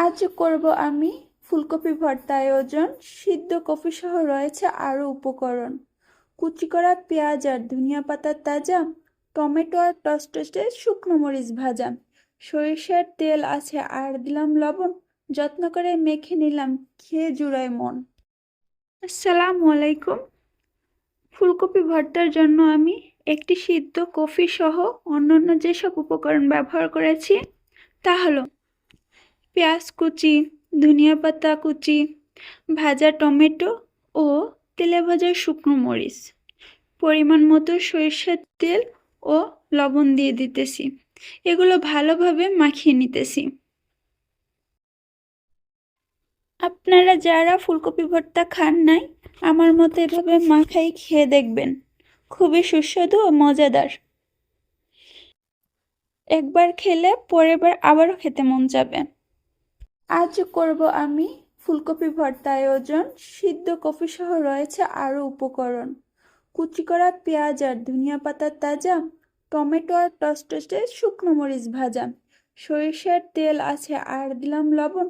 আজ করব আমি ফুলকপি ভর্তা আয়োজন। সিদ্ধ কফি সহ রয়েছে আরও উপকরণ: কুচি করা পেঁয়াজ আর ধনিয়া পাতা তাজা, টমেটো আর টসটসে শুকনো মরিচ ভাজা, সরিষার তেল আছে আর দিলাম লবণ, যত্ন করে মেখে নিলাম, খেয়ে জুড়ায় মন। আসসালামু আলাইকুম। ফুলকপি ভর্তার জন্য আমি একটি সিদ্ধ কফি সহ অন্যান্য যেসব উপকরণ ব্যবহার করেছি তা হলো: পেঁয়াজ কুচি, ধনিয়া পাতা কুচি, ভাজা টমেটো ও তেলে ভাজা শুকনো মরিচ, পরিমাণ মতো সরিষার তেল ও লবণ দিয়ে দিতেছি। এগুলো ভালোভাবে মাখিয়ে নিতেছি। আপনারা যারা ফুলকপি ভর্তা খান নাই, আমার মতো এভাবে মাখাই খেয়ে দেখবেন, খুবই সুস্বাদু ও মজাদার। একবার খেলে পরের বার আবারও খেতে মন যাবে। আজ করব আমি ফুলকপি ভর্তা আয়োজন। সিদ্ধ কফি সহ রয়েছে আরও উপকরণ: কুচি করা পেঁয়াজ আর ধনিয়া পাতা তাজা, টমেটো আর টসটসে শুকনো মরিচ ভাজা, সরিষার তেল আছে আর দিলাম লবণ,